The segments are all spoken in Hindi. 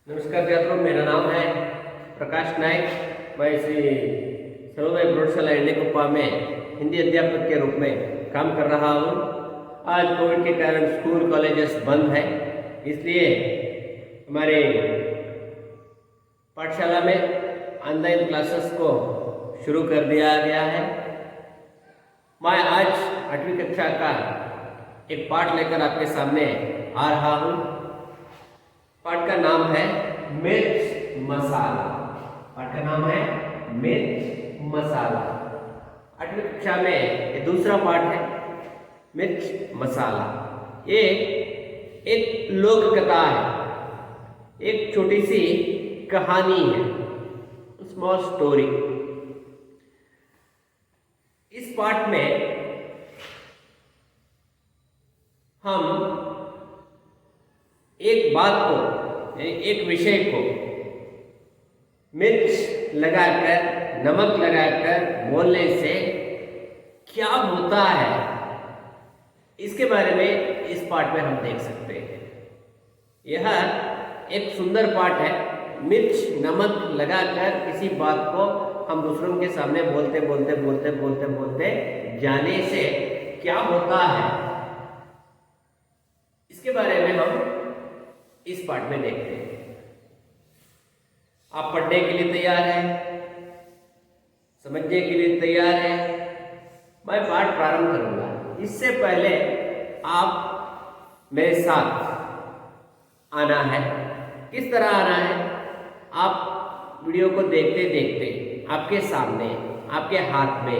नमस्कार छात्रों, मेरा नाम है प्रकाश नायक। मैं श्री सर्वोदय प्रौढ़शाला एर्नाकुप्पा में हिंदी अध्यापक के रूप में काम कर रहा हूँ। आज कोविड के कारण स्कूल कॉलेजेस बंद है, इसलिए हमारे पाठशाला में ऑनलाइन क्लासेस को शुरू कर दिया गया है। मैं आज 8वीं कक्षा का एक पाठ लेकर आपके सामने आ रहा हूँ। पाठ का नाम है मिर्च मसाला। पाठ का नाम है मिर्च मसाला। 8वीं कक्षा में ये दूसरा पाठ है, मिर्च मसाला। ये एक लोक कथा है, एक छोटी सी कहानी है, स्मॉल स्टोरी। इस पाठ में हम एक बात को, एक विषय को मिर्च लगाकर, नमक लगाकर बोलने से क्या होता है, इसके बारे में इस पाठ में हम देख सकते हैं। यह एक सुंदर पाठ है। मिर्च नमक लगाकर किसी बात को हम दूसरों के सामने बोलते बोलते बोलते बोलते बोलते जाने से क्या होता है, इसके बारे में हम इस पाठ में देखते हैं। आप पढ़ने के लिए तैयार हैं? समझने के लिए तैयार हैं? मैं पाठ प्रारंभ करूंगा। इससे पहले आप मेरे साथ आना है। किस तरह आना है? आप वीडियो को देखते देखते आपके सामने, आपके हाथ में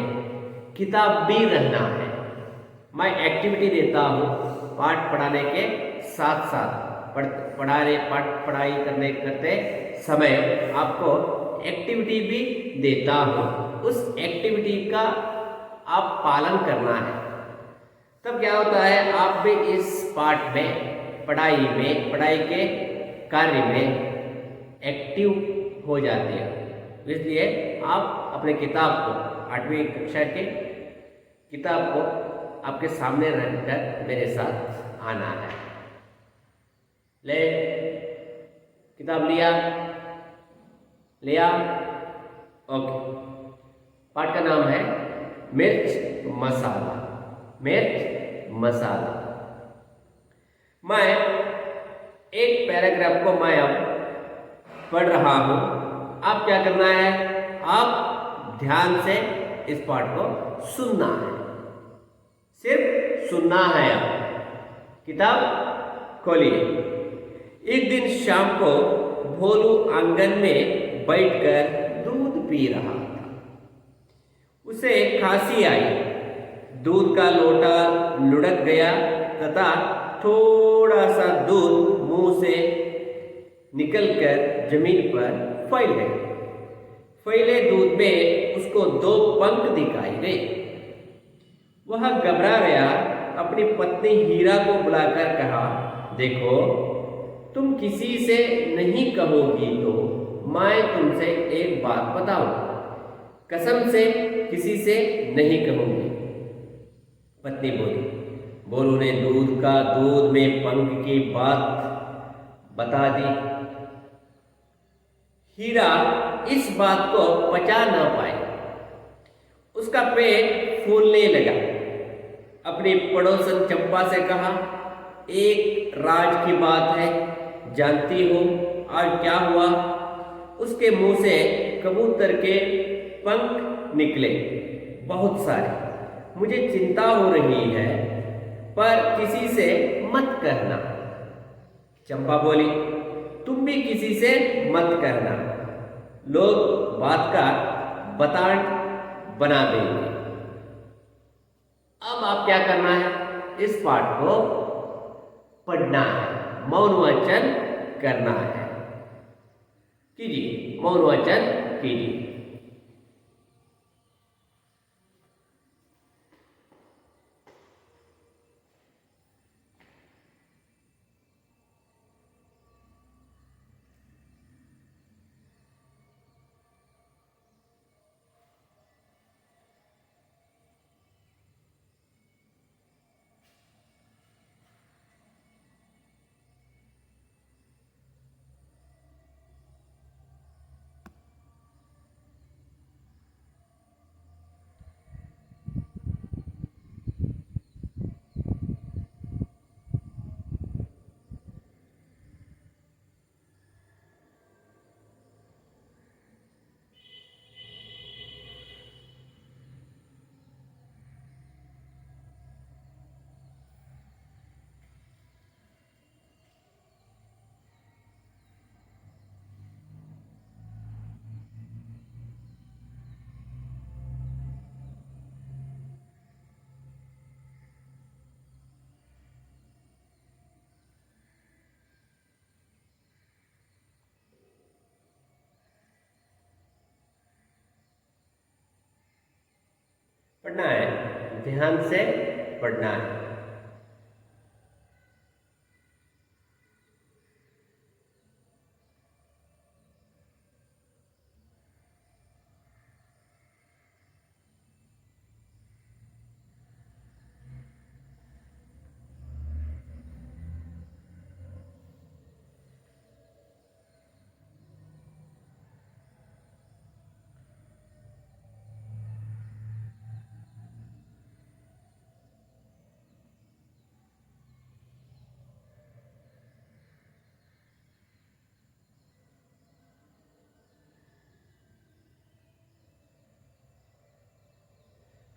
किताब भी रहना है। मैं एक्टिविटी देता हूँ पाठ पढ़ाने के साथ साथ, पढ़ाई करते समय आपको एक्टिविटी भी देता हूँ। उस एक्टिविटी का आप पालन करना है। तब क्या होता है, आप भी इस पाठ में, पढ़ाई के कार्य में एक्टिव हो जाते हैं। इसलिए आप अपने किताब को, 8वीं कक्षा के किताब को आपके सामने रखकर मेरे साथ आना है। ले, किताब लिया? ओके। पाठ का नाम है मिर्च मसाला। मिर्च मसाला। मैं एक पैराग्राफ को मैं अब पढ़ रहा हूं। आप क्या करना है? आप ध्यान से इस पाठ को सुनना है, सिर्फ सुनना है। आप किताब खोलिए। एक दिन शाम को भोलू आंगन में बैठकर दूध पी रहा था। उसे खांसी आई। दूध का लोटा लुढ़क गया तथा थोड़ा सा दूध मुंह से निकलकर जमीन पर फैल गया। फैले दूध में उसको 2 पंख दिखाई गए। वह घबरा गया। अपनी पत्नी हीरा को बुलाकर कहा, देखो, तुम किसी से नहीं कहोगी तो मैं तुमसे एक बात बताऊं। कसम से किसी से नहीं कहूंगी। पत्नी बोली। बोलू ने दूध में पंख की बात बता दी। हीरा इस बात को पचा न पाई। उसका पेट फूलने लगा। अपनी पड़ोसन चंपा से कहा, एक राज की बात है, जानती हो आज क्या हुआ? उसके मुंह से कबूतर के पंख निकले, बहुत सारे। मुझे चिंता हो रही है, पर किसी से मत कहना। चंपा बोली, तुम भी किसी से मत कहना, लोग बात का बताड़ बना देंगे। अब आप क्या करना है? इस पाठ को पढ़ना है, मौन वाचन करना है। कीजिए, मौन वाचन कीजिए। पढ़ना है, ध्यान से पढ़ना है।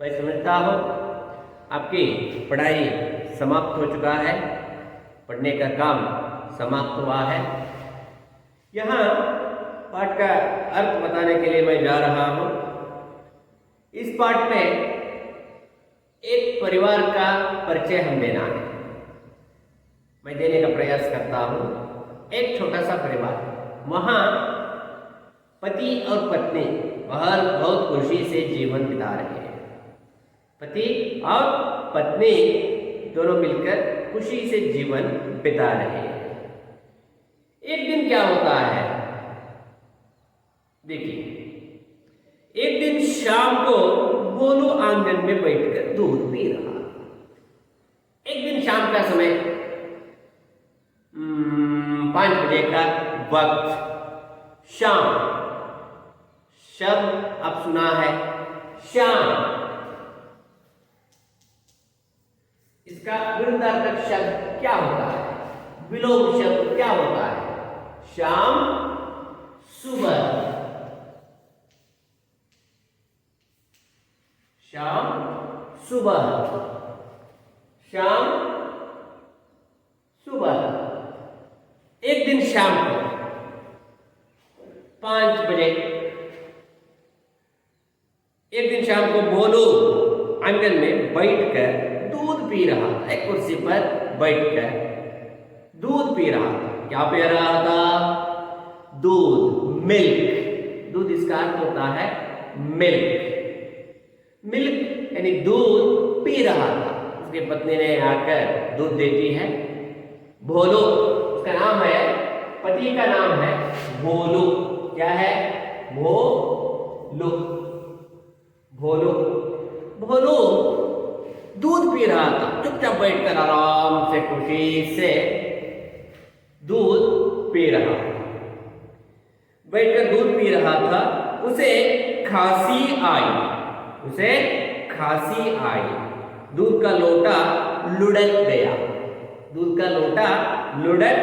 मैं समझता हूँ आपकी पढ़ाई समाप्त हो चुका है, पढ़ने का काम समाप्त हुआ है। यहाँ पाठ का अर्थ बताने के लिए मैं जा रहा हूँ। इस पाठ में एक परिवार का परिचय हम देना है, मैं देने का प्रयास करता हूँ। एक छोटा सा परिवार, वहाँ पति और पत्नी बहुत खुशी से जीवन बिता रहे हैं। पति और पत्नी दोनों मिलकर खुशी से जीवन बिता रहे हैं। एक दिन क्या होता है, देखिए, एक दिन शाम को गोलू आंगन में बैठकर दूध पी रहा। एक दिन शाम का समय 5 बजे का वक्त, शाम, शब्द आप सुना है शाम, इसका विरुद्धार्थक शब्द क्या होता है, विलोम शब्द क्या होता है, शाम, सुबह, शाम, सुबह, शाम, सुबह। एक दिन शाम को 5 बजे, एक दिन शाम को बोलो आंगन में बैठकर दूध पी रहा था। एक कुर्सी पर बैठकर दूध पी रहा था। क्या पी रहा था? दूध, मिल्क। दूध इसका अर्थ होता है मिल्क। मिल्क यानी दूध पी रहा था। उसकी पत्नी ने आकर दूध देती है। भोलू उसका नाम है, पति का नाम है भोलू। क्या है? भोलू। भोलू भोलू दूध पी रहा था, चुपचाप बैठकर आराम से खुशी से दूध पी रहा था। बैठकर दूध पी रहा था, उसे खांसी आई। उसे खांसी आई। दूध का लोटा लुढ़क गया। दूध का लोटा लुढ़क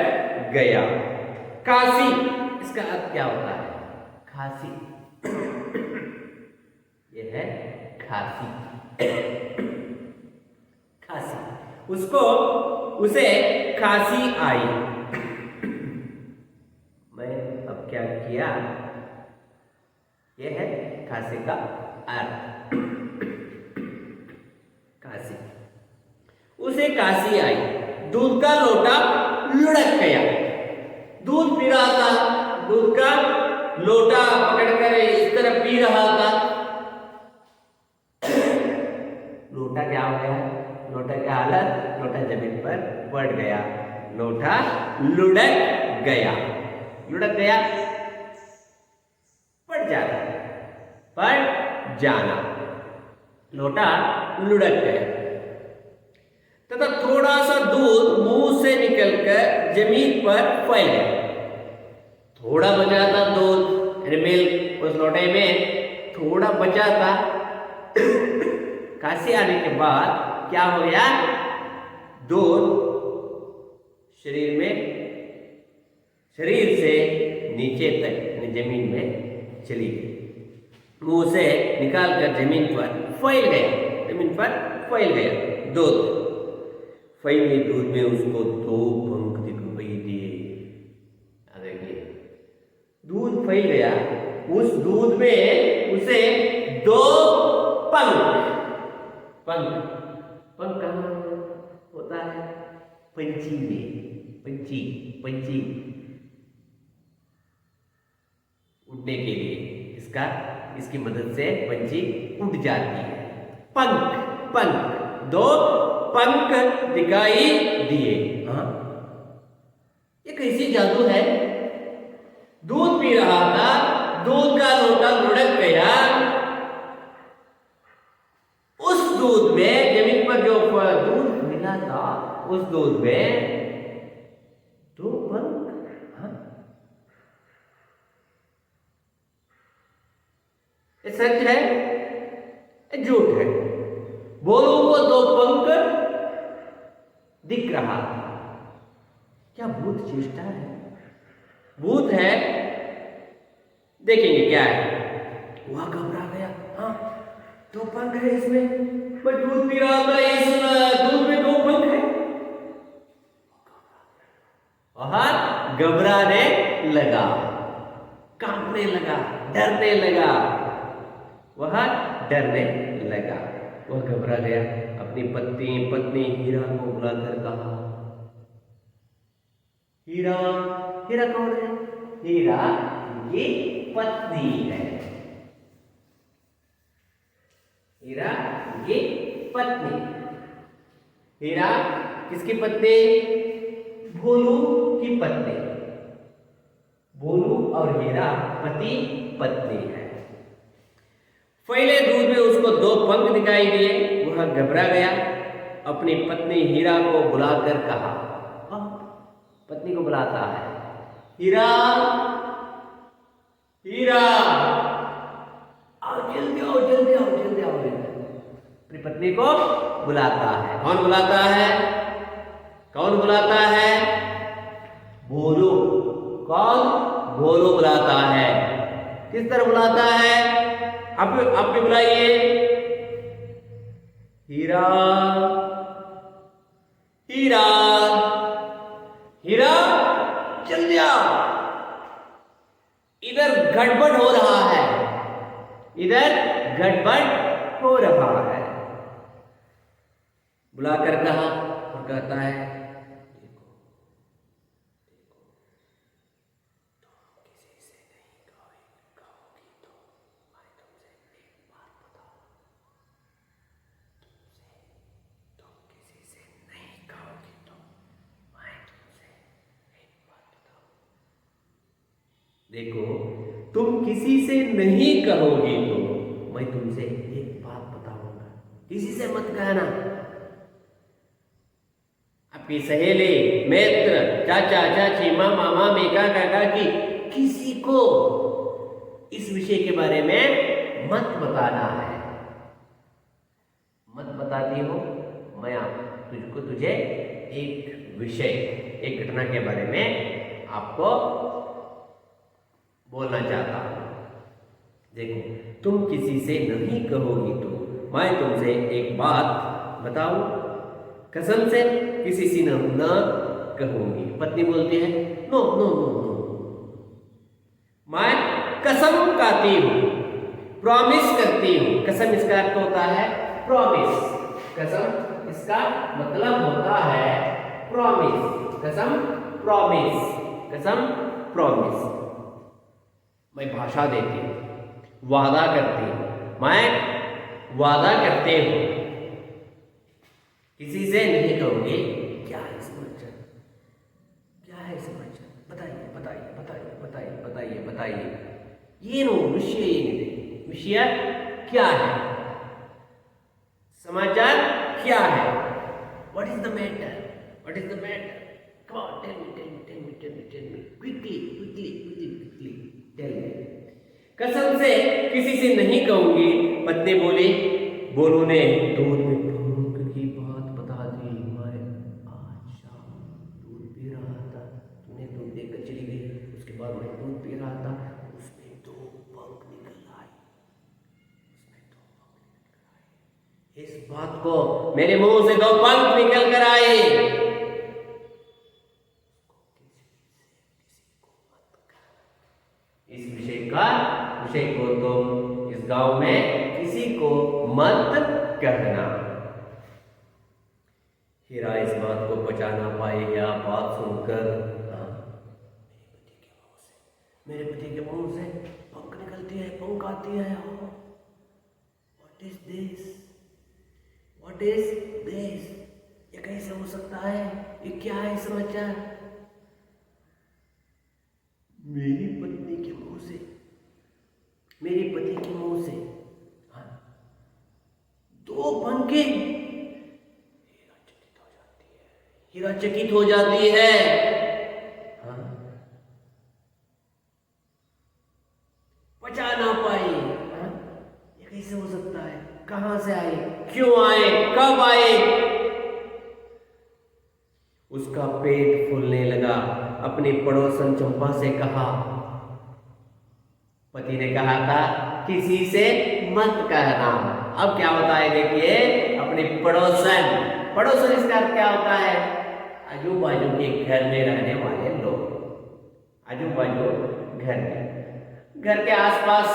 गया। खांसी, इसका अर्थ क्या होता है? खांसी। यह है खांसी। खांसी, उसे खांसी आई। मैं अब क्या किया? यह है खांसी का अर्थ। खांसी, उसे खांसी आई। दूध का लोटा लुढ़क गया। दूध पी रहा था, दूध का लोटा पकड़कर इस तरह पी रहा था। लोटा क्या हो गया? लोटा क्या हालत? लोटा जमीन पर पड़ गया। लोटा लुढ़क गया। लुढ़क गया, पड़ जाना, पड़ जाना। लोटा लुढ़क गया तथा थोड़ा सा दूध मुंह से निकलकर जमीन पर फैल गया। थोड़ा बचा था दूध, मिल्क उस लोटे में थोड़ा बचा था। खांसी आने के बाद क्या हो गया? दूध शरीर से नीचे तक जमीन में चली गई। मुंह से निकालकर जमीन पर फैल गया। जमीन पर फैल गया दूध। फैले दूध में उसको 2 पंख दिखाई दिए। देखिए, दूध फैल गया, उस दूध में उसे 2 पंख। पंख कहाँ होता है? पंछी में। पंछी उड़ने के लिए इसकी मदद से पंछी उड़ जाती है। पंख, पंख, दो पंख दिखाई दिए। हाँ, ये कैसी जादू है? दूध पी रहा था, दूध का लोटा लुढ़क गया, उस दूध में, जमीन पर जो दूध मिला था, उस दूध में दो पंख। हाँ, ये सच है, ये झूठ है? बोलू को दो पंख दिख रहा था। क्या भूत चेष्टा है? भूत है? देखेंगे क्या है। वह घबरा गया। हाँ, दो पंख है इसमें, मैं दूध पी रहा था, इस दूध में दो पंख है। और घबराने लगा, कांपने लगा, डरने लगा। वह डरने लगा, वह घबरा गया। अपनी पत्नी हीरा को बुलाकर कहा, हीरा, हीरा कौन है? हीरा ये पत्नी है। हीरा ये पत्नी। हीरा किसकी पत्नी? भोलू की पत्नी। भोलू और हीरा पति पत्नी है। पहले दूध में उसको दो पंख दिखाई दिए, वह घबरा गया। अपनी पत्नी हीरा को बुलाकर कहा, पत्नी को बुलाता है, हीरा, हीरा, आओ जल्दी आओ, जल्दी आओ, जल्दी आओ। अपनी पत्नी को बुलाता है। कौन बुलाता है? कौन बुलाता है? भोलू। कौन? भोलू बुलाता है। किस तरह बुलाता है? आप भी बुलाइए। हीरा, हीरा, हीरा, जल्दी आओ, इधर गड़बड़ हो रहा है, इधर गड़बड़ हो रहा है। बुलाकर कहा और कहता है, देखो, देखो, तुम किसी से नहीं कहोगी तो मैं तुमसे एक बात बताऊं। तुम किसी से नहीं कहोगी तो मैं तुमसे एक बात बताऊं। देखो, तुम किसी से नहीं कहोगी तो मैं तुमसे एक बात बताऊंगा। किसी से मत कहना। आपकी सहेली, मित्र, चाचा, चाची, मामा, मामी, काका, काकी, किसी को इस विषय के बारे में मत बताना है। मत बताती हो, मैं तुझे एक विषय, एक घटना के बारे में आपको बोलना चाहता हूं। देखो, तुम किसी से नहीं कहोगी तो मैं तुमसे एक बात बताऊं, कसम से किसी से न कहूंगी। पत्नी बोलती है, नो नो नो नो, मैं कसम खाती हूं, प्रॉमिस करती हूं। कसम इसका अर्थ होता है प्रॉमिस। कसम इसका मतलब होता है प्रॉमिस। कसम, प्रॉमिस, कसम, प्रॉमिस। मैं भाषा देती हूं, वादा करती हूं, मैं वादा करते हूं, किसी से नहीं कहूंगी। क्या है समझ? क्या है समझ? बताइए, बताइए, बताइए, बताइए, बताइए, बताइए। ये नो विषय, विषय क्या है? समाचार क्या है? What is the matter? What is the matter? Come on, tell me, tell me, tell me, tell me, tell me. Quickly, quickly, quickly, quickly. Tell me. कसम से किसी से नहीं कहूंगी, पत्नी बोली। बोलू ने दूध में पंख की बात बता दी। मैं आज शाम दूध पी रहा था, तूने दूध देकर चली गई। उसके बाद मैं दूध पी रहा था, उसमें दो पंख निकल आए, उसमें दो पंख निकल आए। इस बात को, मेरे मुंह से दो पंख निकल कर आए। इस विषय को तुम इस गांव में किसी को मत कहना। हीरा इस बात को पचा ना पाई। या बात सुनकर, मेरे पति के मुंह से पंख निकलती है, पंख आती है। What is this? What is this? ये कैसे हो सकता है? ये क्या है समाचार? मेरी पत्नी के मुंह से, मेरे पति के मुंह से, हाँ, 2 पंखे। हीरा चकित हो जाती है। हाँ, पचा ना पाई। हाँ, ये कैसे हो सकता है? कहां से आए? क्यों आए? कब आए? उसका पेट फूलने लगा। अपनी पड़ोसन चंपा से कहा, पति ने कहा था किसी से मत कहना। अब क्या होता है देखिए, अपनी पड़ोसन, पड़ोसन इसका अर्थ क्या होता है? आजू बाजू के घर में रहने वाले लोग, आजू बाजू घर में, घर के आसपास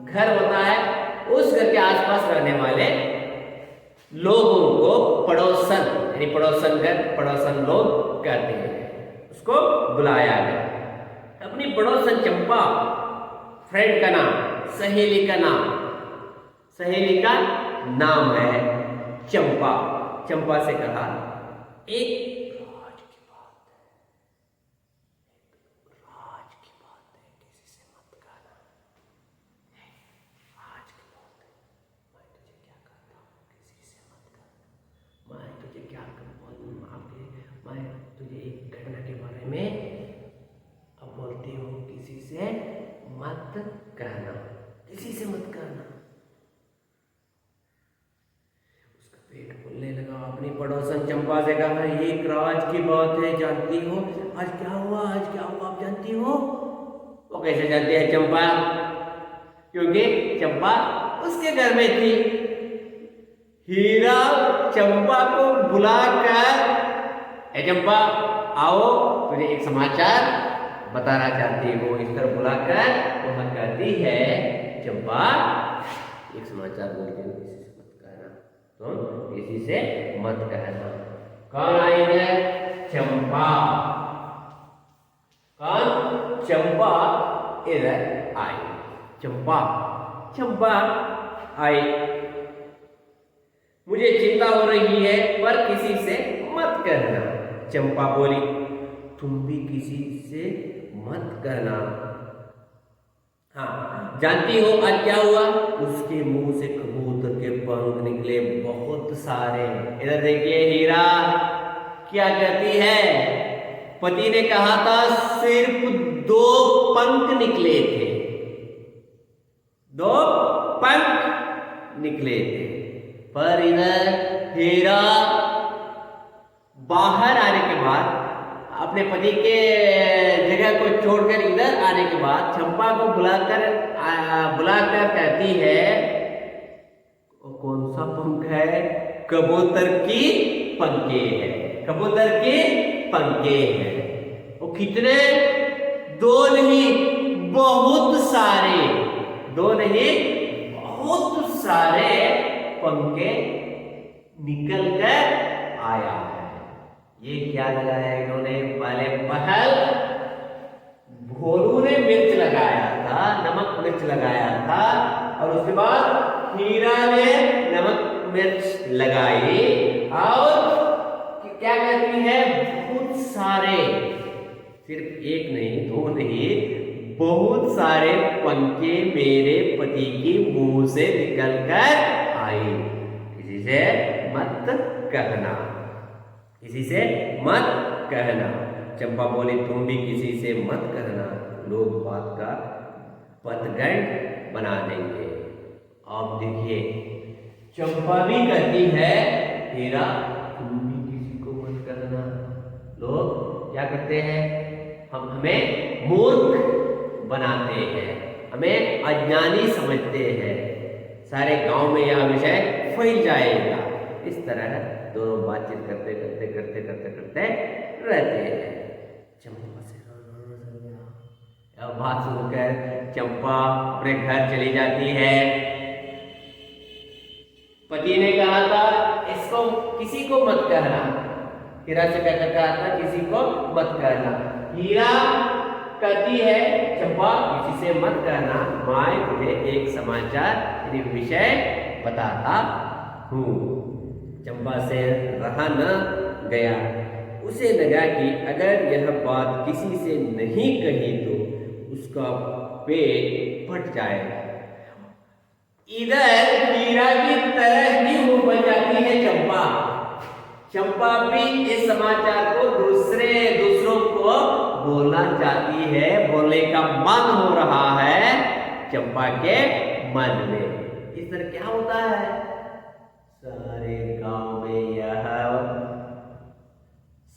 घर होता है, उस घर के आसपास रहने वाले लोगों को पड़ोसन, यानी पड़ोसन घर, पड़ोसन लोग कहते हैं। उसको बुलाया गया। अपनी पड़ोसन चंपा, फ्रेंड का नाम, सहेली का नाम, सहेली का नाम है चंपा। चंपा से कहा, एक राज की बात है, एक राज की बात है, किसी से मत कहना। राज की बात है, मैं तुझे क्या कहता हूँ, किसी से मत कहना। मैं तुझे क्या मैं तुझे एक घटना के बारे में अब बोलती हूँ, किसी से मत कहना, किसी से मत कहना। उसका पेट फूलने लगा। अपनी पड़ोसन चंपा से कहा, एक राज की बात है, जानती हो आज क्या हुआ? आज क्या हुआ आप जानती हो? वो कैसे जानती है चंपा? क्योंकि चंपा उसके घर में थी। हीरा चंपा को बुलाकर, ए चंपा आओ, तुझे एक समाचार बताना चाहती हूँ। इस तरह बुलाकर वह कहती है, चंपा एक समाचार बोलती हूँ, किसी से मत कहना, तुम किसी से मत कहना। कौन आई है? चंपा। कौन? चंपा इधर आई। चंपा, चंपा आई। मुझे चिंता हो रही है, पर किसी से मत कहना। चंपा बोली, तुम भी किसी से मत कहना। हाँ, जानती हो आज क्या हुआ? उसके मुंह से कबूतर के पंख निकले बहुत सारे। इधर देखिए हीरा क्या कहती है, पति ने कहा था सिर्फ 2 पंख निकले थे, 2 पंख निकले थे। पर इधर हीरा बाहर आने के बाद, अपने पति के जगह को छोड़कर इधर आने के बाद चंपा को बुलाकर कहती है, कौन सा पंख है? कबूतर की पंखे है, कबूतर के पंखे हैं। वो कितने? 2 नहीं, बहुत सारे, 2 नहीं बहुत सारे पंखे निकल कर आया है। ये क्या लगाया इन्होंने? पहल भोलू ने मिर्च लगाया था, नमक मिर्च लगाया था, और उसके बाद हीरा ने नमक मिर्च लगाई, और क्या कहती है? बहुत सारे, सिर्फ 1 नहीं 2 नहीं, बहुत सारे पंखे मेरे पति के मुंह से निकलकर आई। किसी से मत कहना, किसी से मत कहना। चंपा बोली, तुम भी किसी से मत कहना, लोग बात का पतगड़ बना देंगे। आप देखिए चंपा भी कहती है, हीरा तुम भी किसी को मत कहना। लोग क्या करते हैं? हमें मूर्ख बनाते हैं, हमें अज्ञानी समझते हैं, सारे गांव में यह विषय फैल जाएगा। इस तरह दोनों बातचीत करते करते करते करते करते रहते हैं। चंपा से बात सुनकर चंपा अपने घर चली जाती है। पति ने कहा था इसको किसी को मत कहना, हीरा से कहकर कहा था किसी को मत कहना। हीरा कहती है, चंपा किसी से मत कहना, मैं तुझे एक समाचार विषय बताता हूँ। चंपा से रहा न गया, उसे लगा कि अगर यह बात किसी से नहीं कही तो उसका पेट फट जाएगा। इधर हीरा की तरह ही वो बन जाती है चंपा। चंपा भी इस समाचार को दूसरों को बोलना चाहती है, बोलने का मन हो रहा है चंपा के मन में। इस तरह क्या होता है, सारे गांव में यह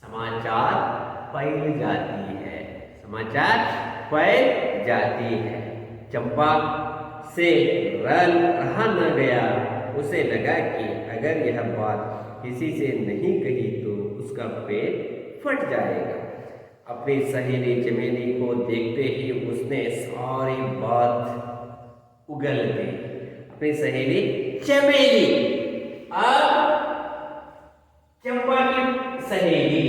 समाचार फैल जाती है, समाचार फैल जाती है। चंपा से रहा न गया, उसे लगा कि अगर यह बात किसी से नहीं कही तो उसका पेट फट जाएगा। अपनी सहेली चमेली को देखते ही उसने सारी बात उगल दी। अपनी सहेली चमेली, अब चंपा की सहेली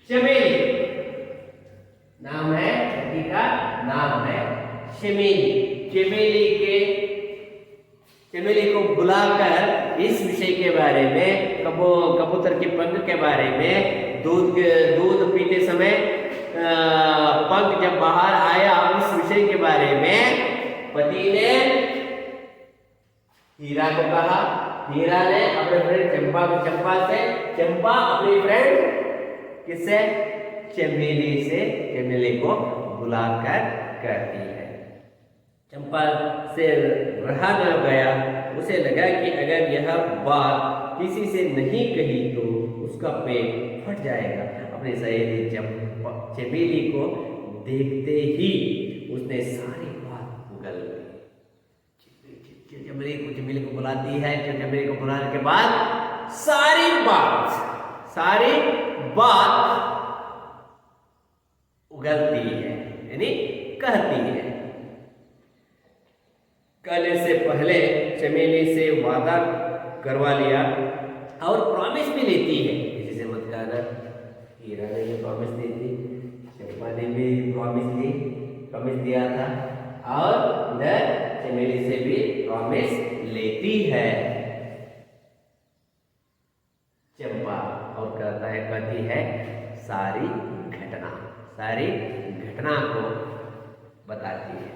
चमेली, नाम है छठी का नाम है चमेली। चमेली को बुलाकर इस विषय के बारे में, कबूतर के पंख के बारे में, दूध पीते समय पंख जब बाहर आया, इस विषय के बारे में पति ने हीरा को कहा। हीरा ने अपने फ्रेंड चंपा से, चंपा अपनी फ्रेंड किससे, चमेली को बुलाकर कहती है। चंपा से रहा न गया, उसे लगा कि अगर यह बात किसी से नहीं कही तो उसका पेट फट जाएगा। अपनी सहेली चमेली को देखते ही उसने सारी बात उगल दी। चमेली को बुलाती है। चमेली को बुलाने के बाद सारी बात उगलती है, यानी कहती है। कहने से पहले चमेली से वादा करवा लिया और प्रॉमिस भी लेती है, किसी से मत कहना। हीरा ने भी प्रॉमिस दी थी, चंपा ने भी प्रॉमिस दिया था, और इधर चमेली से भी प्रॉमिस लेती है चंपा, और कहती है सारी घटना को बताती है।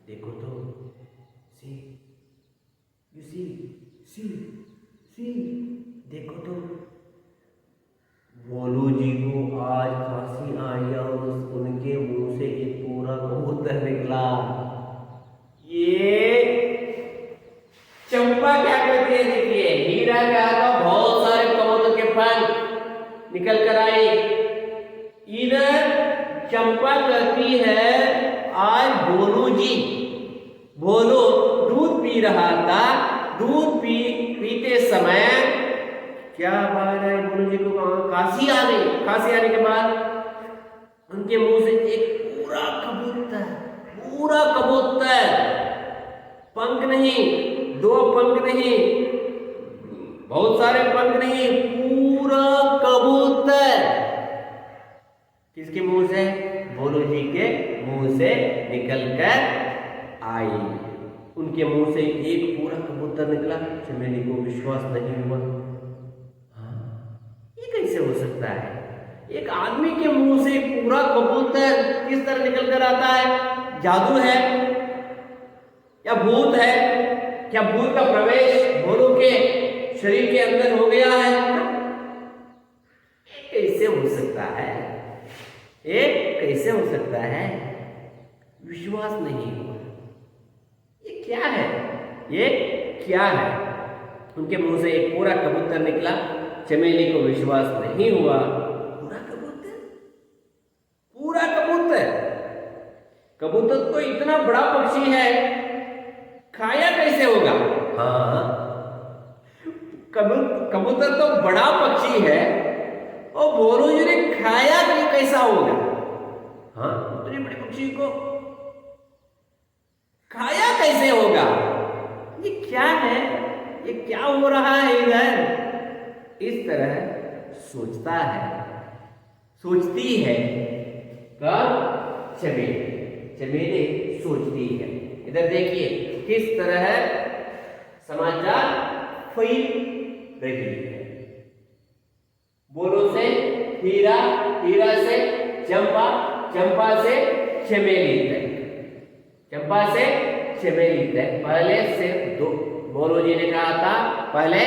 देखो तो, सी देखो तो, भोलू जी को आज खांसी आई और उनके मुंह से एक पूरा कबूतर निकला। ये चंपा क्या करती है, देखिए, हीरा के हाथ बहुत सारे कबूतर के पंख निकल कर आए। इधर चंपा कहती है आज भोलू दूध पी रहा था, दूध पीते समय क्या बात है, भोलू जी को खांसी आ गई। खांसी आने के बाद उनके मुंह से एक पूरा कबूतर, पंख नहीं, 2 पंख नहीं, बहुत सारे पंख नहीं, पूरा कबूतर किसके मुंह से, भोलू जी के मुंह से निकलकर आई। उनके मुंह से एक पूरा कबूतर निकला। चमेली को विश्वास नहीं हुआ। ये कैसे हो सकता है, एक आदमी के मुंह से पूरा कबूतर किस तरह निकल कर आता है? जादू है या भूत है? क्या भूत का प्रवेश भोलू के शरीर के अंदर हो गया है? कैसे हो सकता है, कैसे हो सकता है? विश्वास नहीं हुआ। ये क्या है? उनके मुंह से एक पूरा कबूतर निकला। चमेली को विश्वास नहीं हुआ। पूरा कबूतर तो इतना बड़ा पक्षी है, खाया कैसे होगा? हाँ, कबूतर तो बड़ा पक्षी है और भोलू जी ने खाया कैसा होगा? हाँ, इतने बड़े पक्षी को खाया कैसे होगा? ये क्या है, ये क्या हो रहा है इधर? इस तरह सोचती है कब? चमेली सोचती है। इधर देखिए किस तरह समाचार रही है। बोलो से हीरा, हीरा से चंपा, चंपा से चमेली तक, चंपा से चमेली तक। पहले सिर्फ दो, बोलो जी ने कहा था पहले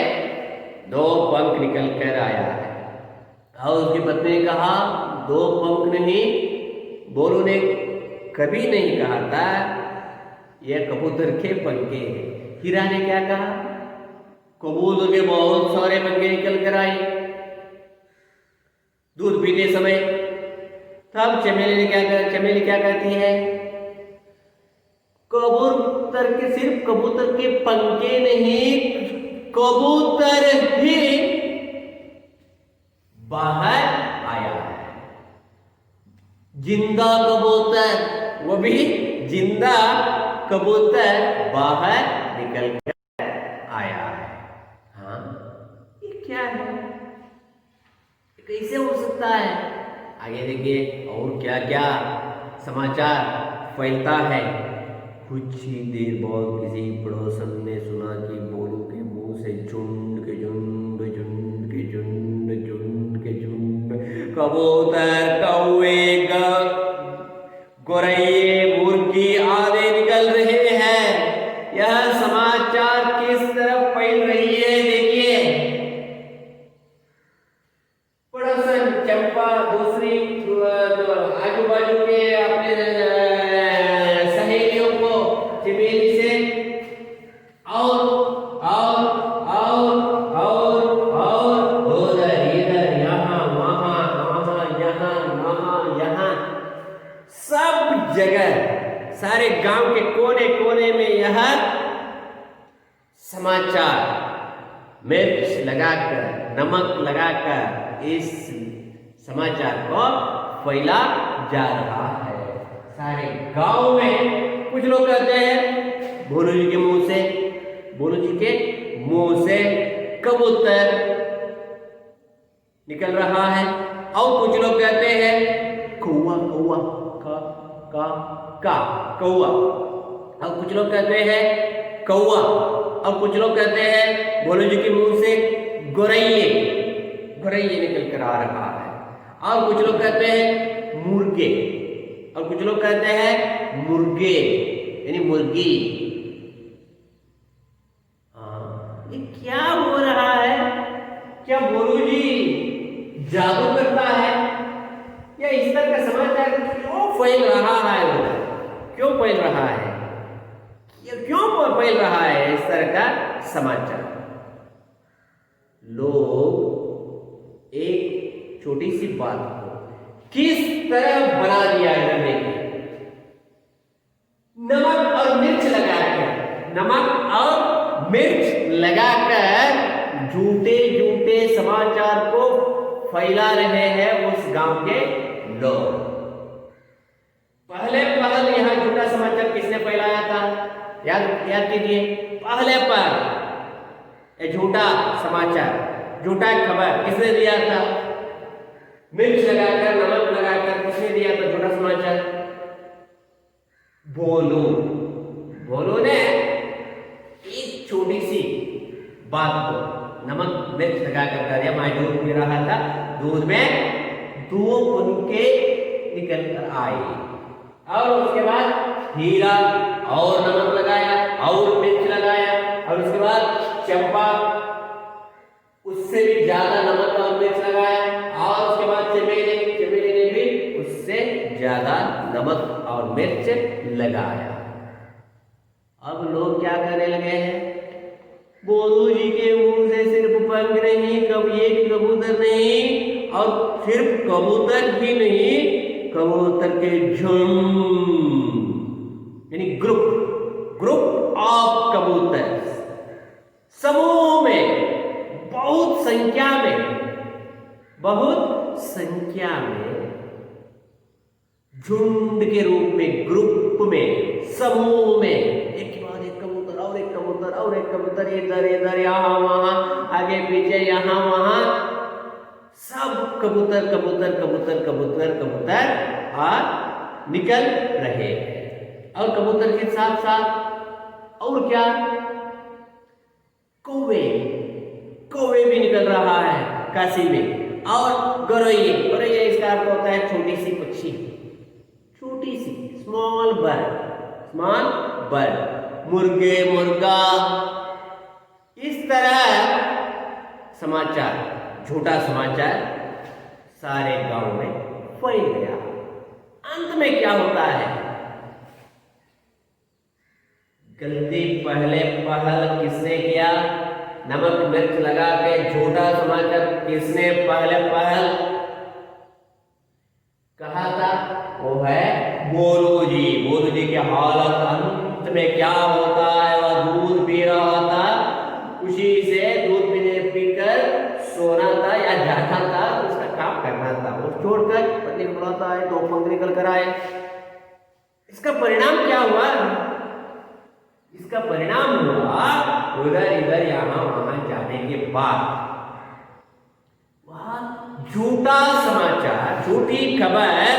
2 पंख निकल कर आया है, और उसकी पत्नी ने कहा 2 पंख नहीं, बोलो ने कभी नहीं कहा था यह कबूतर के पंखे हैं। हीरा ने क्या कहा, कबूतर के बहुत सारे पंखे निकल कर आए दूध पीते समय। तब चमेली ने क्या कहा, चमेली क्या कहती है, कबूतर के सिर्फ कबूतर के पंखे नहीं, कबूतर भी बाहर आया है, जिंदा कबूतर, वो भी जिंदा कबूतर बाहर निकल कर आया है। हाँ, ये क्या है, कैसे हो सकता है? आगे देखिए और क्या क्या समाचार फैलता है। कुछ ही देर बाद किसी पड़ोसन ने सुना कि बोलू के मुंह से झुंड के झुंड, झुंड के झुंड, झुंड के झुंड कबूतर, कौवे, गोरैये, मुर्गी आदि निकल रहे हैं। यह समाचार किस तरफ फैल रही है देखिए। पड़ोसन चंपा दूसरी आजू बाजू के अपने सहेलियों को चमेली से और उधर इधर यहाँ वहाँ यहाँ सब जगह, सारे गांव के कोने कोने में यह समाचार मिर्च लगाकर, नमक लगाकर इस समाचार को फैला जा रहा है सारे गांव में। कुछ लोग कहते हैं भोलू जी के मुंह से, भोलू जी के मुंह से कबूतर निकल रहा है, और कुछ लोग कहते हैं कौवा, कौवा का कौवा, और कुछ लोग कहते हैं कौवा, और कुछ लोग कहते हैं भोलू जी के मुंह से गोरैये, गोरैये निकल कर आ रहा है, और कुछ लोग कहते हैं मुर्गे, और कुछ लोग कहते हैं मुर्गे यानी मुर्गी। हाँ, ये क्या हो रहा है? क्या भोलू जी जादू करता है, या इस तरह का समाचार क्यों फैल रहा है? क्यों फैल रहा है? क्यों फैल रहा है इस तरह का समाचार? लोग एक छोटी सी बात को किस तरह बना दिया है, देखिए। नमक और मिर्च लगाकर, नमक और मिर्च लगाकर झूठे झूठे समाचार को फैला रहे हैं उस गांव के लोग। पहले यहाँ झूठा समाचार किसने फैलाया था? याद कीजिए। पहले पर झूठा समाचार, झूठा खबर किसने दिया था? मिर्च लगाकर, नमक लगाकर किसने दिया था झूठा समाचार? भोलू। भोलू ने एक छोटी सी बात को नमक मिर्च लगाकर कर दिया। मैं दूध पी रहा था, दूध में 2 उनके निकल कर आए, और उसके बाद हीरा और नमक लगाया और मिर्च लगाया, और उसके बाद चंपा उससे भी ज्यादा नमक और मिर्च लगाया, और उसके बाद चमेली, चमेली ने भी उससे ज्यादा नमक और मिर्च लगाया। अब लोग क्या करने लगे हैं? भोलू जी के मुंह से सिर्फ पंख नहीं, कभी एक कबूतर नहीं, और सिर्फ कबूतर ही नहीं, कबूतर के झुंड यानी ग्रुप ऑफ कबूतर, समूह में, बहुत संख्या में झुंड के रूप में, ग्रुप में, समूह में, एक के बाद एक कबूतर और एक कबूतर और एक कबूतर, इधर इधर यहाँ वहां, आगे पीछे यहाँ वहां, सब कबूतर कबूतर कबूतर कबूतर कबूतर और निकल रहे हैं। और कबूतर के साथ साथ और क्या? कौवे कौवे भी निकल रहा है काशी में, और गौरैया, गौरैया इसका अर्थ होता है छोटी सी पक्षी, छोटी सी, स्मॉल बर्ड, स्मॉल बर्ड, मुर्गे, मुर्गा। इस तरह समाचार, झूठा समाचार सारे गांव में फैल गया। अंत में क्या होता है? गलती पहले पहल किसने किया? नमक मिर्च लगा के झूठा समाचार किसने पहले पहल कहा था? वो है बोलू जी। बोलू जी की हालत अंत में क्या होता है? वह दूध पी रहा था, खुशी से दूध पीकर सोना था या जाना था, उसका काम करना था, वो छोड़कर पत्नी को बुलाता है, दो पंख निकल कर आए। इसका परिणाम क्या हुआ? इसका परिणाम हुआ उधर इधर यहां वहां जाने के बाद वह झूठा समाचार, झूठी खबर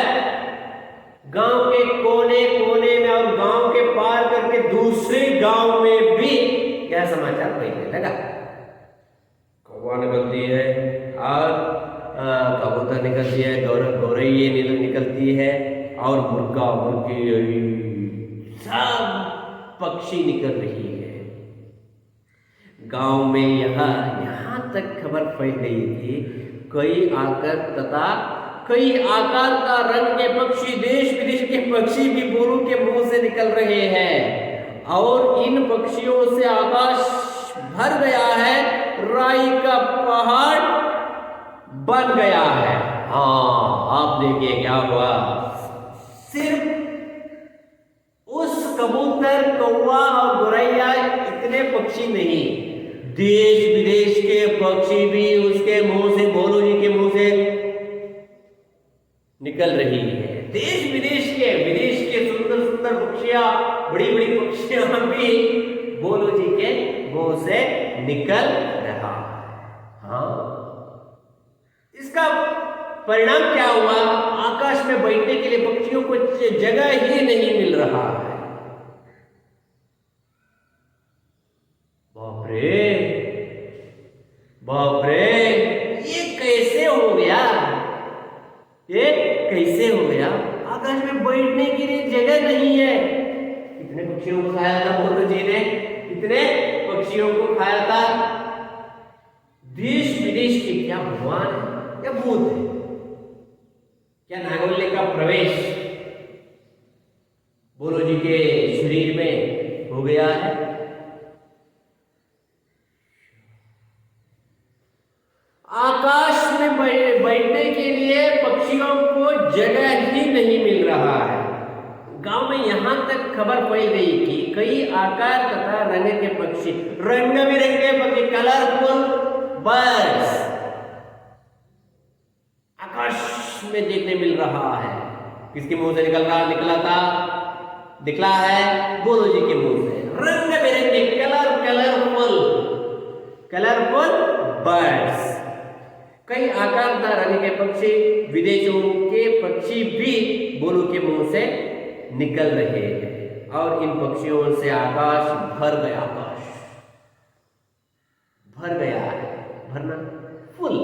गांव के कोने कोने में और गांव के पार करके दूसरे गांव में भी यह समाचार फैलने लगा। कौवा निकलती है और कबूतर निकलती है, गौरैया निकलती है और मुर्गा, मुर्गी, सब पक्षी निकल रही है। गांव में यहां तक खबर फैल गई थी, कई आकार का रंग के पक्षी, देश विदेश के पक्षी भी बोलू के मुंह से निकल रहे हैं और इन पक्षियों से आकाश भर गया है, राई का पहाड़ बन गया है। हाँ, आप देखिए क्या हुआ। सिर्फ उस कबूतर, कौवा और गौरैया इतने पक्षी नहीं, देश विदेश के पक्षी भी उसके मुंह से, बोलू जी के मुंह से निकल रही है। देश विदेश के सुंदर सुंदर पक्षियां, बड़ी बड़ी पक्षियां भी बोलू जी के मुंह से निकल रहा है। हाँ, इसका परिणाम क्या हुआ? आकाश में बैठने के लिए पक्षियों को जगह ही नहीं मिल रहा है। बाप रे, बाप रे, ये कैसे हो गया? ये कैसे हो गया? आकाश में बैठने के लिए जगह नहीं है। कितने पक्षियों को खाया था बोलू जी ने? कितने पक्षियों को खाया था? देश विदेश के क्या भगवान है या भूत है? क्या नागोल्य का प्रवेश बोलू जी के शरीर में हो गया है? आकाश में बैठने के लिए पक्षियों को जगह ही नहीं मिल रहा है। गांव में यहां तक खबर फैल गई कि कई आकार तथा रंग के पक्षी, रंग बिरंगे पक्षी, कलरफुल बर्ड्स आकाश में देखने मिल रहा है। किसके मुंह से निकला है? बोलू जी के मुंह से। रंग बिरंगे कलरफुल बर्ड्स, कई आकारदार रंग के पक्षी, विदेशों के पक्षी भी बोलू के मुंह से निकल रहे हैं और इन पक्षियों से आकाश भर गया। आकाश भर गया है, भरना फुल।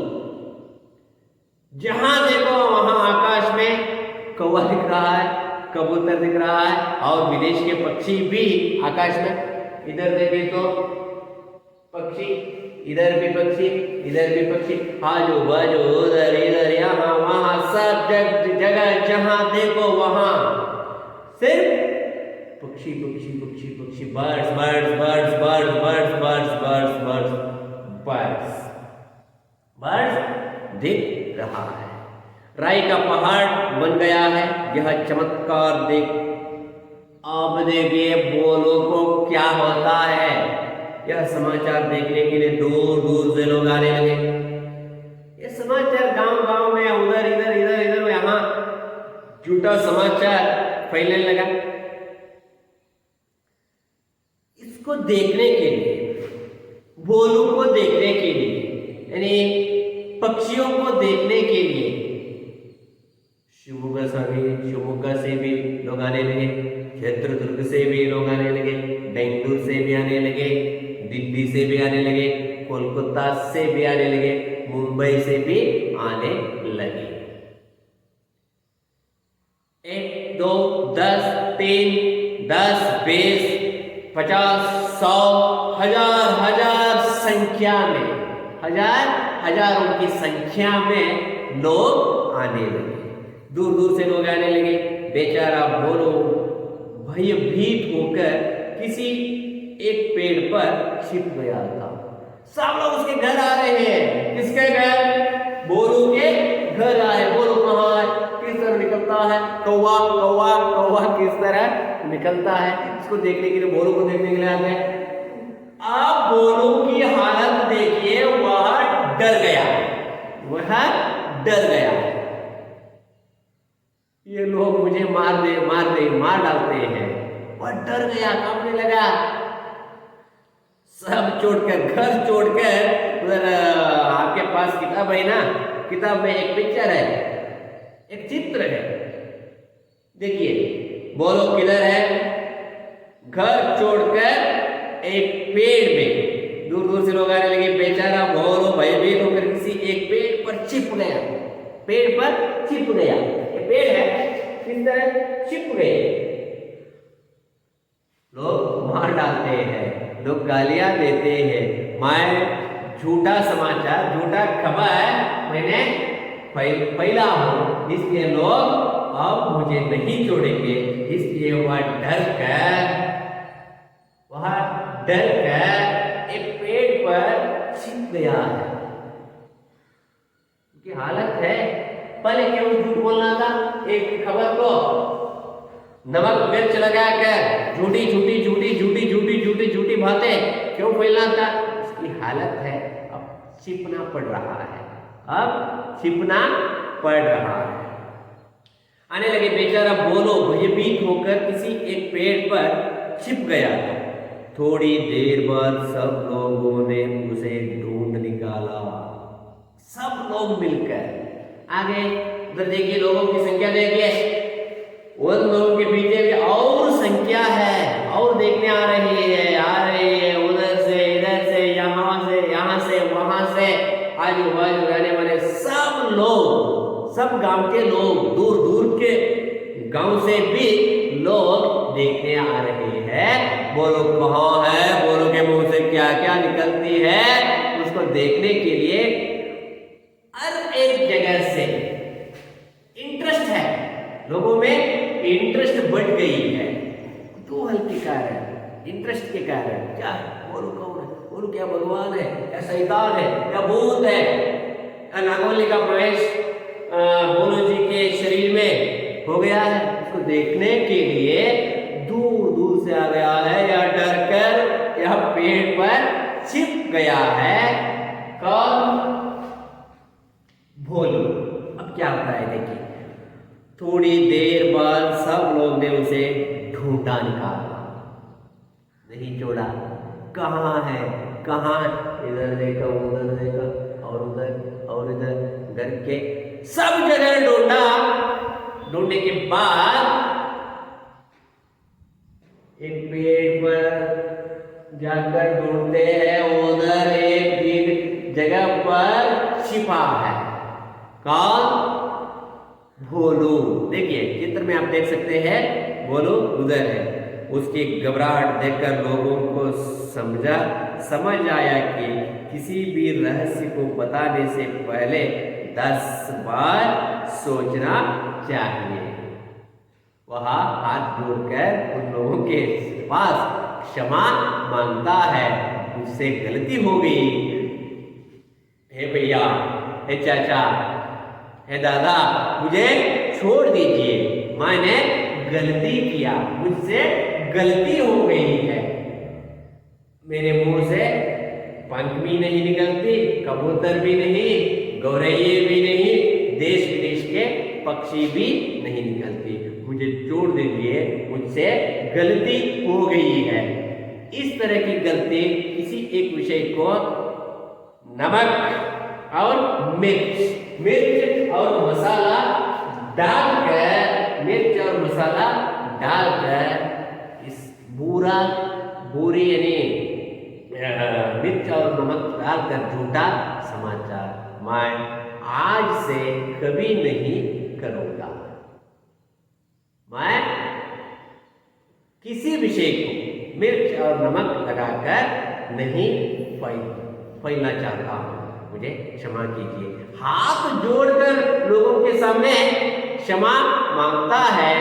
जहां देखो वहां आकाश में कौवा दिख रहा है, कबूतर दिख रहा है और विदेश के पक्षी भी आकाश में। इधर देखे तो पक्षी, इधर भी पक्षी, इधर भी पक्षी, आजू बाजू, उधर इधर, यहाँ वहां, सब जगह जहां देखो वहां सिर्फ पक्षी पक्षी पक्षी पक्षी, birds birds birds birds birds birds birds birds birds birds दिख रहा है। राई का पहाड़ बन गया है। यह चमत्कार देख अब देखिए बोलो को क्या होता है। यह समाचार देखने के लिए दूर दूर से लोग आने लगे। ये समाचार गांव गांव में उधर इधर इधर इधर यहाँ झूठा समाचार फैलने लगा। इसको देखने के लिए, बोलू को देखने के लिए, यानी पक्षियों को देखने के लिए शिवमोगा से भी लोग आने लगे, चित्रदुर्ग से भी लोग आने लगे, बेंगलुरु से भी आने लगे, दिल्ली से भी आने लगे, कोलकाता से भी आने लगे, मुंबई से भी आने लगे। 1, 2, 10, 3, 10, 20, 50, 100, हजार हजार संख्या में, हजारों की संख्या में लोग आने लगे। दूर दूर से लोग आने लगे। बेचारा बोलो भयभीत होकर किसी एक पेड़ पर छिप गया था। सब लोग उसके घर आ रहे हैं। किसके घर? बोलू के घर आए। बोलो कहाँ है? किस तरह निकलता है? कौवा कौवा कौवा किस तरह निकलता है? इसको देखने के लिए, बोलू को देखने के लिए आ गए। अब बोलू की हालत देखिए, वह डर गया, ये लोग मुझे मार डालते हैं। वह डर गया, कांपने लगा। सब छोड़कर, घर छोड़कर उधर, आपके पास किताब है ना, किताब में एक पिक्चर है, एक चित्र है। देखिए बोलो किधर है? घर छोड़कर एक पेड़ में, दूर दूर से लोग आने लगे। बेचारा बोलो भयभीत होकर किसी एक पेड़ पर छिप गया। पेड़ पर छिप गया। ये पेड़ है, किस तरह छिप गए। लोग मार डालते हैं, लोग गालियां देते हैं। मैं झूठा समाचार, झूठा खबर मैंने फैला हूं, इसलिए लोग अब मुझे नहीं छोड़ेंगे। इसलिए वह डर कर एक पेड़ पर छिप गया है। की हालत है, पहले क्यों झूठ बोलना था? एक खबर को नमक मिर्च लगाकर झूठी बातें क्यों फैलाना था? इसकी हालत है, अब छिपना पड़ रहा है, आने लगे। बेचारा बोलो भयभीत होकर किसी एक पेड़ पर छिप गया था। थोड़ी देर बाद सब लोगों ने उसे ढूंढ निकाला। सब लोग मिलकर आगे। उधर देखिए, लोगों की संख्या देखिए, उन लोगों के पीछे भी और संख्या है, और देखने आ रही है, उधर से इधर से, यहाँ से वहां से, आजू बाजू रहने वाले सब लोग, सब गांव के लोग, दूर दूर के गांव से भी लोग देखने आ रहे हैं। बोलो कहाँ है? बोलो के मुंह से क्या क्या निकलती है, उसको देखने के लिए हर एक जगह से इंटरेस्ट है। लोगों में इंटरेस्ट बढ़ गई है। कुतूहल के कारण, इंटरेस्ट के कारण। क्या बोलो कौन है? बोलो क्या भगवान है, क्या शैतान है, क्या भूत है, क्या नागोली का प्रवेश बोलो जी के शरीर में हो गया है? उसको देखने के लिए दूर दूर से आ गया है, या डर कर यह पेड़ पर छिप गया है। कौन? भोलू। अब क्या होता है देखिए, थोड़ी देर बाद सब लोग ने उसे ढूंढा निकाला, नहीं छोड़ा। कहाँ है, कहाँ? इधर देखा, उधर देखा, और इधर घर के सब जगह ढूंढा। ढूंढने के बाद एक पेड़ पर जाकर ढूंढते हैं, उधर एक जगह पर छिपा है। कौन? भोलू। देखिए चित्र में आप देख सकते हैं, भोलू उधर है। उसकी घबराहट देखकर लोगों को समझ आया कि किसी भी रहस्य को बताने से पहले 10 बार सोचना चाहिए। वह हाथ जोड़कर उन लोगों के पास क्षमा मांगता है, मुझसे गलती हो गई। हे भैया, हे चाचा, हे दादा, मुझे छोड़ दीजिए, मैंने गलती किया, मुझसे गलती हो गई है। मेरे मुंह से पंख भी नहीं निकलती, कबूतर भी नहीं, गौरैये भी नहीं, देश विदेश के पक्षी भी नहीं निकलती। मुझे छोड़ दीजिए, मुझसे गलती हो गई है। इस तरह की गलती किसी एक विषय को नमक और मिर्च और मसाला डालकर इस बुरी यानी मिर्च और नमक डालकर झूठा समाचार मैं आज से कभी नहीं करूंगा। मैं किसी विषय को मिर्च और नमक लगाकर नहीं फैलना चाहता हूं, मुझे क्षमा कीजिए। हाथ जोड़कर लोगों के सामने क्षमा मांगता है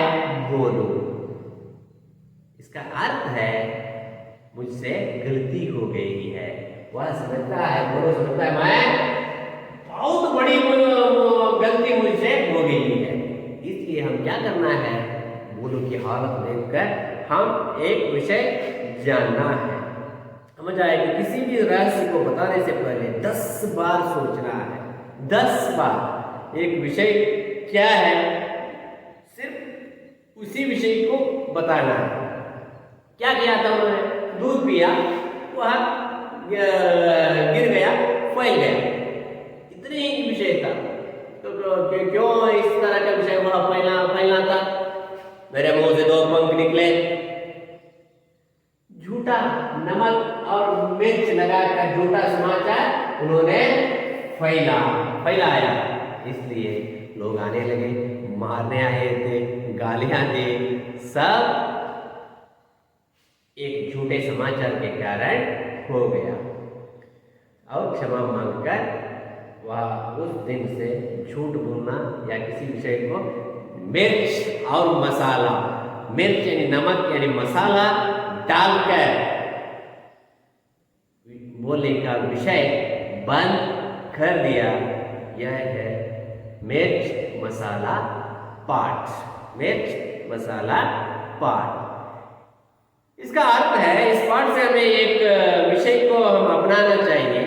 बोलो। इसका अर्थ है मुझसे गलती हो गई है। वह समझता है, बोलो समझता है मैं बहुत बड़ी गलती मुझसे हो गई है। इसलिए हम क्या करना है, बोलो की हालत देखकर हम एक विषय जानना है। समझ आए कि किसी भी रहस्य को बताने से पहले 10 बार सोचना है। 10 बार एक विषय क्या है, सिर्फ उसी विषय को बताना है। क्या किया था उन्होंने, दूध पिया, वह गिर गया, फैल गया, इतने ही विषय था। तो क्यों इस तरह का विषय वह फैलना था। मेरे मुंह से 2 पंख निकले, झूठा नमक और मिर्च लगाकर झूठा समाचार उन्होंने फैलाया। इसलिए लोग आने लगे, मारने आए थे, गालियां दी, सब एक झूठे समाचार के कारण हो गया। और क्षमा मांगकर वह उस दिन से झूठ बोलना या किसी विषय को मिर्च और मसाला, मिर्च यानी नमक यानी मसाला डालकर बोलने का विषय बंद कर दिया। यह है मिर्च मसाला पाठ। मिर्च मसाला पाठ, इसका अर्थ है इस पाठ से हमें एक विषय को हम अपनाना चाहिए।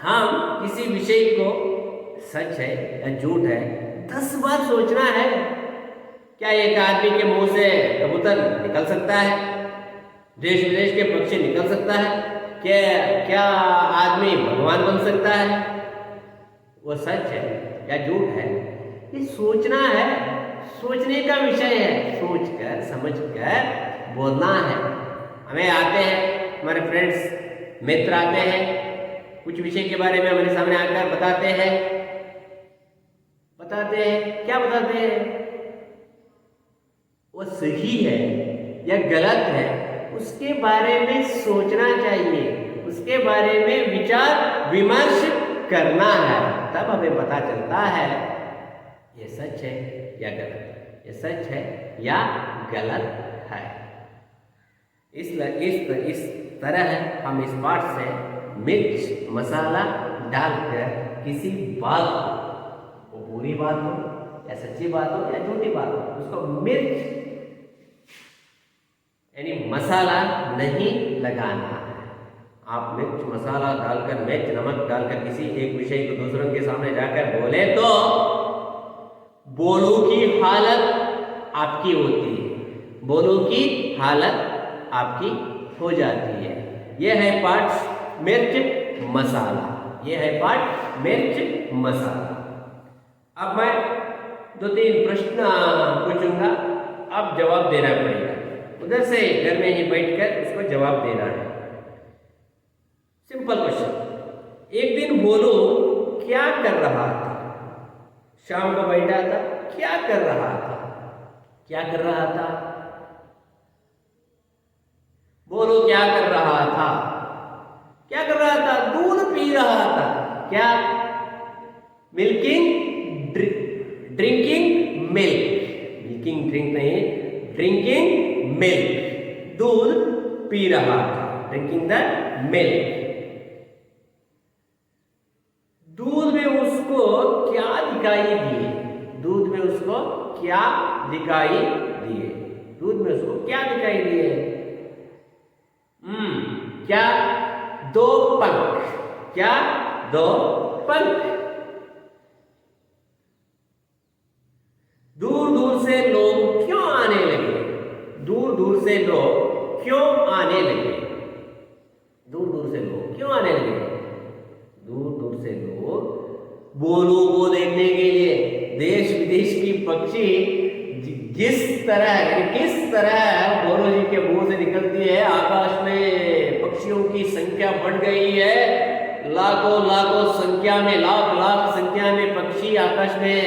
हम किसी विषय को सच है या झूठ है 10 बार सोचना है। क्या एक आदमी के मुंह से कबूतर निकल सकता है, देश विदेश के पक्षी निकल सकता है, क्या आदमी भगवान बन सकता है, वो सच है या झूठ है, ये सोचना है। सोचने का विषय है, सोचकर समझकर बोलना है। हमें आते हैं, हमारे फ्रेंड्स मित्र आते हैं, कुछ विषय के बारे में हमारे सामने आकर बताते हैं। क्या बताते हैं, वो सही है या गलत है, उसके बारे में सोचना चाहिए, उसके बारे में विचार विमर्श करना है। तब हमें पता चलता है ये सच है या गलत है, ये सच है या गलत है। इस तरह हम इस पाठ से मिर्च मसाला डालकर किसी बात को, वो बुरी बात हो या सच्ची बात हो या झूठी बात हो, उसको मिर्च यानी मसाला नहीं लगाना है। आप मिर्च मसाला डालकर, मिर्च नमक डालकर किसी एक विषय को दूसरों के सामने जाकर बोले तो बोलू की हालत आपकी होती है, बोलू की हालत आपकी हो जाती है। यह है पाठ मिर्च मसाला, यह है पाठ मिर्च मसाला। अब मैं 2-3 प्रश्न पूछूंगा, अब जवाब देना पड़ेगा। उधर से घर में ही बैठकर उसको जवाब देना है। Simple question. एक दिन बोलो क्या कर रहा था, शाम को बैठा था, क्या कर रहा था, क्या कर रहा था, बोलो क्या कर रहा था, क्या कर रहा था, दूध पी रहा था, क्या, ड्रिंकिंग मिल्क, मिल्किंग ड्रिंक नहीं, ड्रिंकिंग मिल्क, दूध पी रहा था, ड्रिंकिंग द मिल्क। दूध में उसको क्या दिखाई दिए, दूध में उसको क्या दिखाई दिए, दूध में उसको क्या दिखाई दिए, क्या 2 पंख, क्या 2 पंख। दूर दूर से लोग क्यों आने लगे, दूर दूर से लोग क्यों आने लगे, दूर दूर से लोग क्यों आने लगे, दूर दूर से लोग बोलू को देखने के लिए, देश विदेश की पक्षी किस तरह भोलू जी के मुंह से निकलती है, आकाश में पक्षियों की संख्या बढ़ गई है, लाखों संख्या में, लाख संख्या में पक्षी आकाश में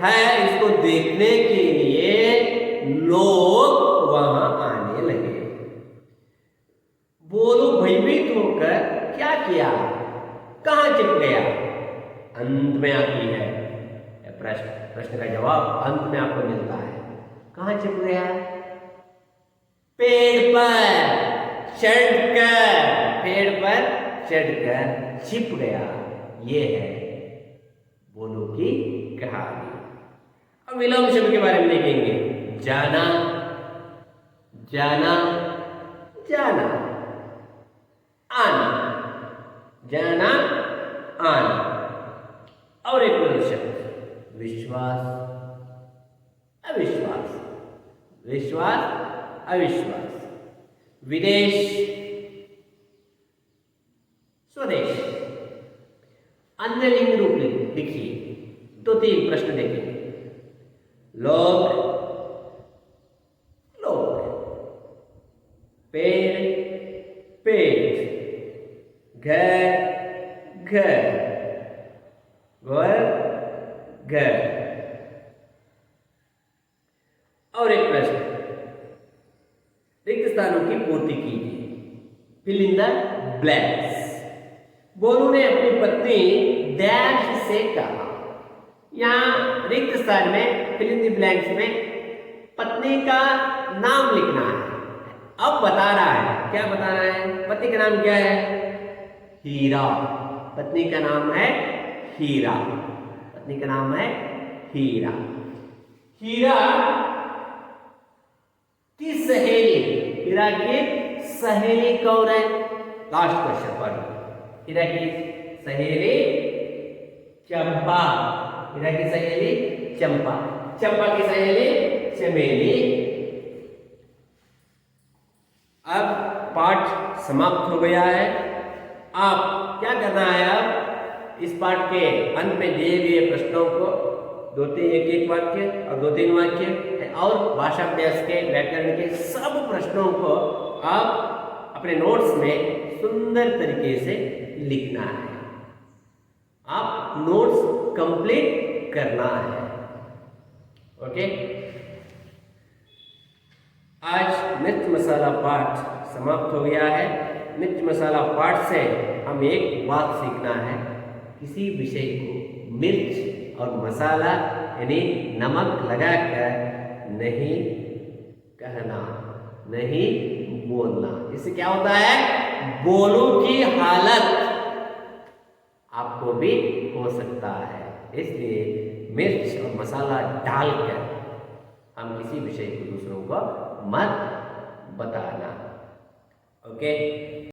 है। इसको देखने के लिए लोग वहां आने लगे। भोलू भयभीत होकर क्या किया, कहां छिप गया? अंत में आती है प्रश्न का जवाब अंत में आपको मिलता है। कहां छिप गया? पेड़ पर चढ़कर छिप गया। ये है भोलू की कहानी। अब विलोम शब्द के बारे में देखेंगे। जाना, जाना, जाना, आना, जाना, आना। और एक और शब्द विश्वास, अविश्वास, विश्वास, अविश्वास। विदेश, स्वदेश। अन्य लिंग रूप लिखिए। 2-3 प्रश्न देखेंगे। लोग, पेड़, पेट, घर, घर। और एक प्रश्न, रिक्त स्थानों की पूर्ति कीजिए। Fill in the blanks. Bholu ने अपनी पत्नी डैश से कहा। यहां रिक्त स्थान में फिल इन द ब्लैंक्स में पत्नी का नाम लिखना है। अब बता रहा है, क्या बता रहा है? पत्नी का नाम क्या है? हीरा। पत्नी का नाम है हीरा। पत्नी का नाम है हीरा। हीरा की सहेली, हीरा की सहेली कौन है? लास्ट क्वेश्चन पर। हीरा की सहेली चंपा। हीरा की सहेली चंपा। चंपा की सहेली चमेली। अब पाठ समाप्त हो गया है। आप क्या करना है? अब इस पाठ के अंत में दिए गए प्रश्नों को 2-3 एक वाक्य और 2-3 वाक्य और भाषा अभ्यास के, व्याकरण के सब प्रश्नों को आप अपने नोट्स में सुंदर तरीके से लिखना है। आप नोट्स कंप्लीट करना है। ओके। आज मिर्च मसाला पाठ समाप्त हो गया है। मिर्च मसाला पाठ से हम एक बात सीखना है। किसी विषय को मिर्च और मसाला यानी नमक लगाकर नहीं कहना, नहीं बोलना। इससे क्या होता है? भोलू की हालत आपको भी हो सकता है। इसलिए मिर्च और मसाला डालकर हम किसी विषय को दूसरों को मत बताना। ओके।